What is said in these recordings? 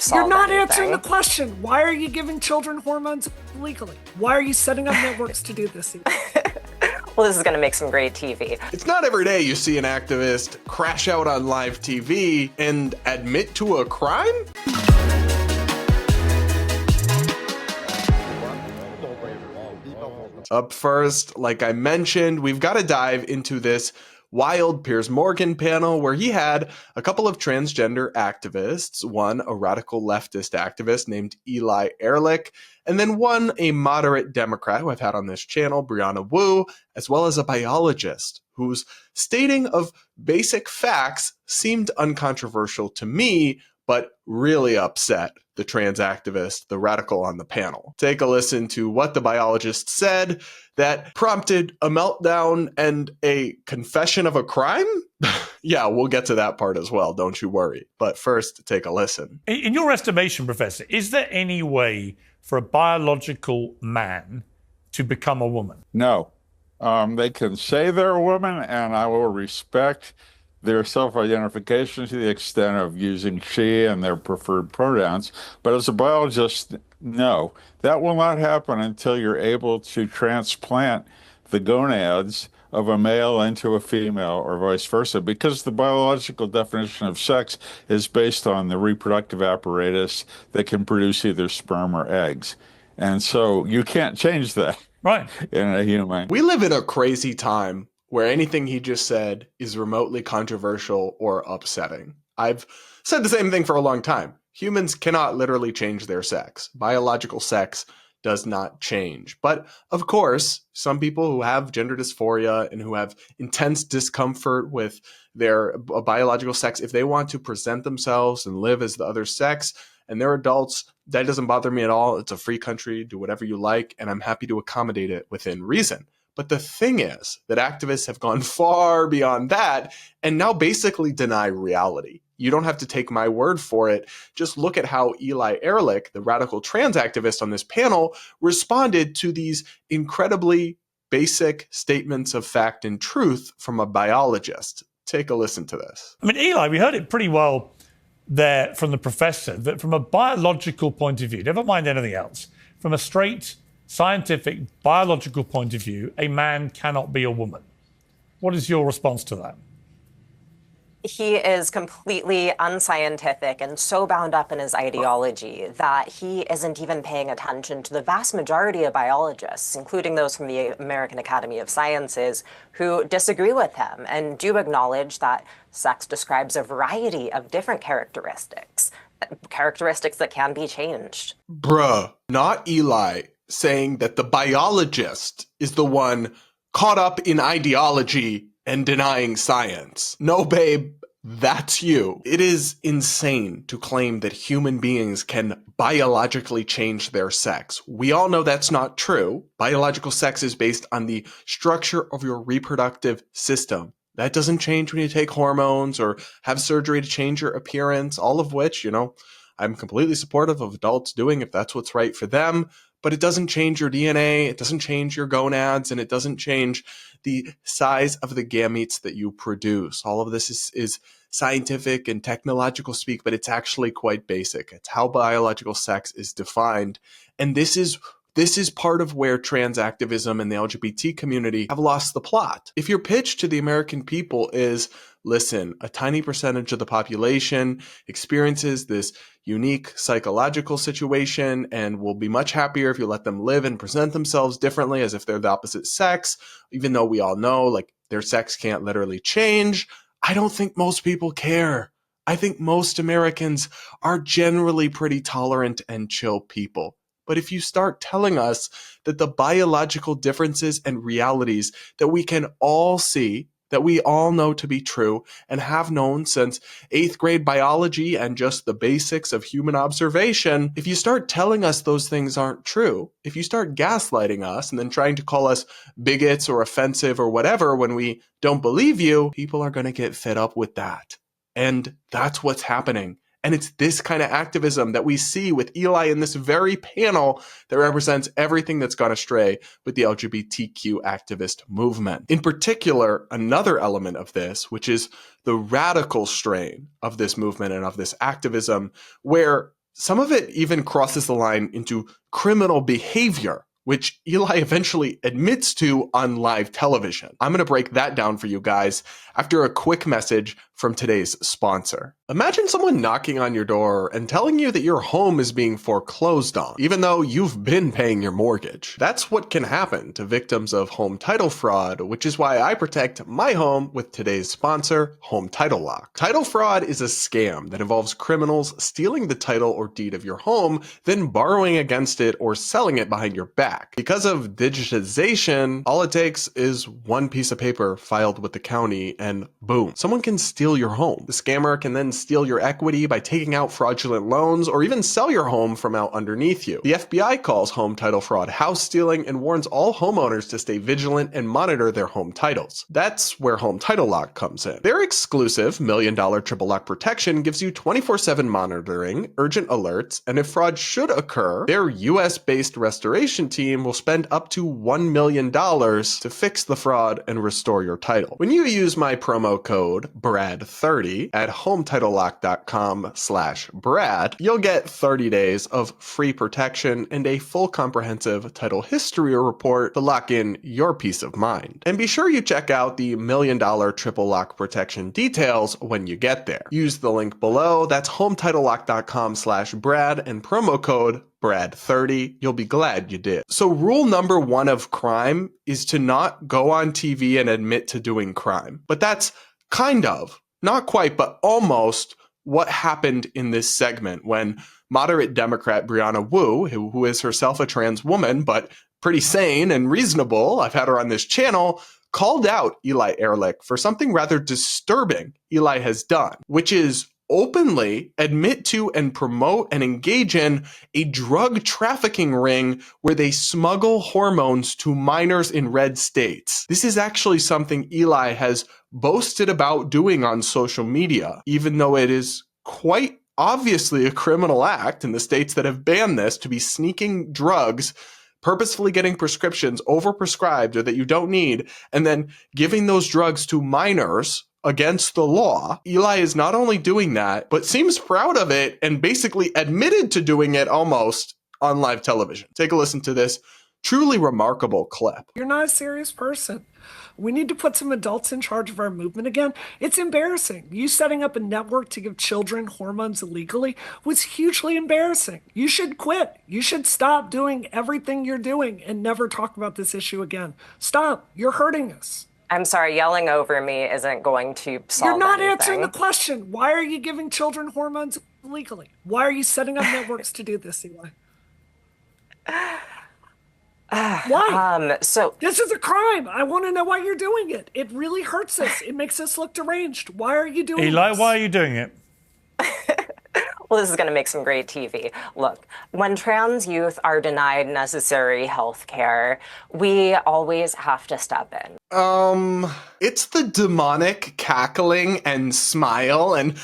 solve You're not anything. answering the question. Why are you giving children hormones legally? Why are you setting up networks to do this? Well, this is going to make some great TV. It's not every day you see an activist crash out on live TV and admit to a crime. Up first, like I mentioned, we've got to dive into this wild Piers Morgan panel where he had a couple of transgender activists, one a radical leftist activist named Eli Erlick, and then one a moderate Democrat who I've had on this channel, Brianna Wu, as well as a biologist whose stating of basic facts seemed uncontroversial to me, but really upset the trans activist, the radical on the panel. Take a listen to what the biologist said that prompted a meltdown and a confession of a crime? Yeah, we'll get to that part as well, don't you worry. But first, take a listen. In your estimation, Professor, is there any way for a biological man to become a woman? No. They can say they're a woman, and I will respect their self-identification to the extent of using she and their preferred pronouns. But as a biologist, no. That will not happen until you're able to transplant the gonads of a male into a female or vice versa, because the biological definition of sex is based on the reproductive apparatus that can produce either sperm or eggs. And so you can't change that right in a human. We live in a crazy time where anything he just said is remotely controversial or upsetting. I've said the same thing for a long time. Humans cannot literally change their sex. Biological sex does not change. But of course, some people who have gender dysphoria and who have intense discomfort with their biological sex, if they want to present themselves and live as the other sex, and they're adults, that doesn't bother me at all. It's a free country, do whatever you like, and I'm happy to accommodate it within reason. But the thing is that activists have gone far beyond that and now basically deny reality. You don't have to take my word for it. Just look at how Eli Erlick, the radical trans activist on this panel, responded to these incredibly basic statements of fact and truth from a biologist. Take a listen to this. I mean, Eli, we heard it pretty well there from the professor, that from a biological point of view, never mind anything else, from a straight scientific, biological point of view, a man cannot be a woman. What is your response to that? He is completely unscientific and so bound up in his ideology that he isn't even paying attention to the vast majority of biologists, including those from the American Academy of Sciences, who disagree with him and do acknowledge that sex describes a variety of different characteristics that can be changed. Bruh, not Eli saying that the biologist is the one caught up in ideology and denying science. No, babe, that's you. It is insane to claim that human beings can biologically change their sex. We all know that's not true. Biological sex is based on the structure of your reproductive system. That doesn't change when you take hormones or have surgery to change your appearance, all of which, I'm completely supportive of adults doing if that's what's right for them. But it doesn't change your DNA, it doesn't change your gonads, and it doesn't change the size of the gametes that you produce. All of this is scientific and technological speak, but it's actually quite basic. It's how biological sex is defined. And this is part of where trans activism and the LGBT community have lost the plot. If your pitch to the American people is, listen, a tiny percentage of the population experiences this unique psychological situation and will be much happier if you let them live and present themselves differently as if they're the opposite sex, even though we all know their sex can't literally change, I don't think most people care. I think most Americans are generally pretty tolerant and chill people. But if you start telling us that the biological differences and realities that we can all see, that we all know to be true and have known since 8th grade biology and just the basics of human observation, if you start telling us those things aren't true, if you start gaslighting us and then trying to call us bigots or offensive or whatever when we don't believe you, people are going to get fed up with that. And that's what's happening. And it's this kind of activism that we see with Eli in this very panel that represents everything that's gone astray with the LGBTQ activist movement. In particular, another element of this, which is the radical strain of this movement and of this activism, where Some of it even crosses the line into criminal behavior, which Eli eventually admits to on live television. I'm going to break that down for you guys after a quick message from today's sponsor. Imagine someone knocking on your door and telling you that your home is being foreclosed on, even though you've been paying your mortgage. That's what can happen to victims of home title fraud, which is why I protect my home with today's sponsor, Home Title Lock. Title fraud is a scam that involves criminals stealing the title or deed of your home, then borrowing against it or selling it behind your back. Because of digitization, all it takes is one piece of paper filed with the county and boom, someone can steal your home. The scammer can then steal your equity by taking out fraudulent loans or even sell your home from out underneath you. The FBI calls home title fraud house stealing and warns all homeowners to stay vigilant and monitor their home titles. That's where Home Title Lock comes in. Their exclusive $1 million triple lock protection gives you 24/7 monitoring, urgent alerts, and if fraud should occur, their US-based restoration team will spend up to $1 million to fix the fraud and restore your title. When you use my promo code BRAD30 at HometitleLock.com/Brad, you'll get 30 days of free protection and a full comprehensive title history report to lock in your peace of mind. And be sure you check out the $1 million triple lock protection details when you get there. Use the link below, that's HometitleLock.com/Brad and promo code Brad30. You'll be glad you did. So rule number 1 of crime is to not go on TV and admit to doing crime. But that's kind of, not quite, but almost what happened in this segment when moderate Democrat Brianna Wu, who is herself a trans woman, but pretty sane and reasonable, I've had her on this channel, called out Eli Erlick for something rather disturbing Eli has done, which is openly admit to and promote and engage in a drug trafficking ring where they smuggle hormones to minors in red states. This is actually something Eli has boasted about doing on social media, even though it is quite obviously a criminal act in the states that have banned this to be sneaking drugs, purposefully getting prescriptions overprescribed or that you don't need, and then giving those drugs to minors against the law. Eli is not only doing that, but seems proud of it and basically admitted to doing it almost on live television. Take a listen to this truly remarkable clip. You're not a serious person. We need to put some adults in charge of our movement again. It's embarrassing. You setting up a network to give children hormones illegally was hugely embarrassing. You should quit. You should stop doing everything you're doing and never talk about this issue again. Stop. You're hurting us. I'm sorry, yelling over me isn't going to solve You're not anything. answering the question. Why are you giving children hormones illegally? Why are you setting up networks to do this, Eli? Why? So this is a crime. I want to know why you're doing it. It really hurts us. It makes us look deranged. Why are you doing Eli, this? why are you doing it? Well, this is going to make some great TV. Look, when trans youth are denied necessary health care, we always have to step in. It's the demonic cackling and smile and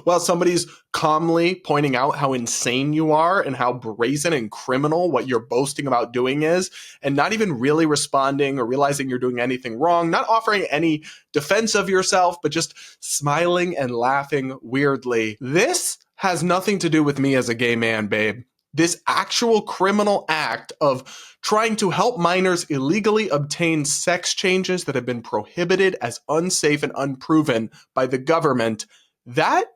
while somebody's calmly pointing out how insane you are and how brazen and criminal what you're boasting about doing is, and not even really responding or realizing you're doing anything wrong, not offering any defense of yourself, but just smiling and laughing weirdly. This has nothing to do with me as a gay man, babe. This actual criminal act of trying to help minors illegally obtain sex changes that have been prohibited as unsafe and unproven by the government, that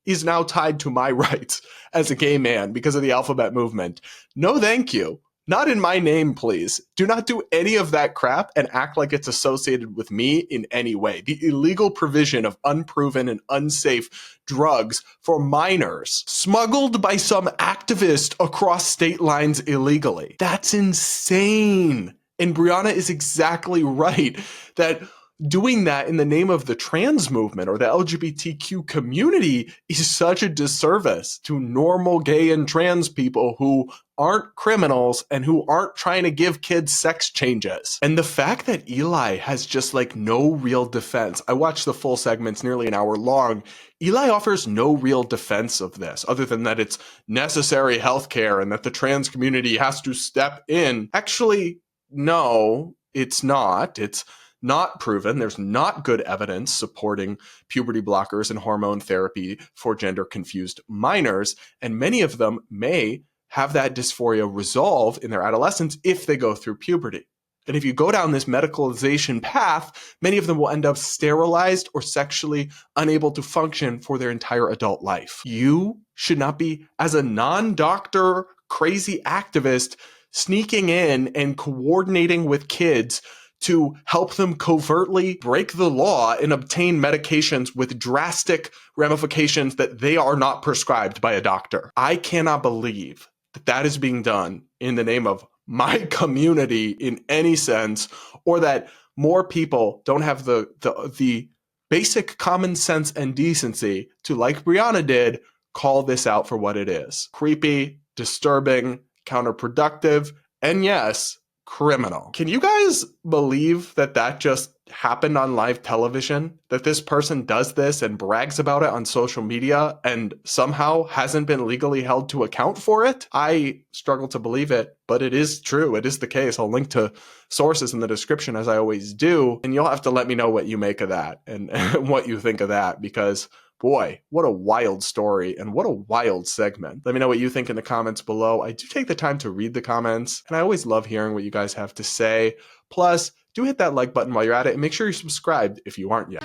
is now tied to my rights as a gay man because of the alphabet movement. No, thank you. Not in my name, please. Do not do any of that crap and act like it's associated with me in any way. The illegal provision of unproven and unsafe drugs for minors smuggled by some activist across state lines illegally. That's insane. And Brianna is exactly right that doing that in the name of the trans movement or the LGBTQ community is such a disservice to normal gay and trans people who aren't criminals and who aren't trying to give kids sex changes. And the fact that Eli has just like no real defense. I watched the full segments, nearly an hour long. Eli offers no real defense of this other than that it's necessary healthcare and that the trans community has to step in. Actually, no, it's not. It's not proven. There's not good evidence supporting puberty blockers and hormone therapy for gender-confused minors, and many of them may have that dysphoria resolve in their adolescence if they go through puberty. And if you go down this medicalization path, many of them will end up sterilized or sexually unable to function for their entire adult life. You should not be, as a non-doctor, crazy activist, sneaking in and coordinating with kids to help them covertly break the law and obtain medications with drastic ramifications that they are not prescribed by a doctor. I cannot believe that that is being done in the name of my community in any sense, or that more people don't have the basic common sense and decency to, like Brianna did, call this out for what it is. Creepy, disturbing, counterproductive, and yes, criminal. Can you guys believe that that just happened on live television? That this person does this and brags about it on social media and somehow hasn't been legally held to account for it? I struggle to believe it, but it is true. It is the case. I'll link to sources in the description, as I always do, and you'll have to let me know what you make of that and what you think of that, because boy, what a wild story and what a wild segment. Let me know what you think in the comments below. I do take the time to read the comments, and I always love hearing what you guys have to say. Plus, do hit that like button while you're at it, and make sure you're subscribed if you aren't yet.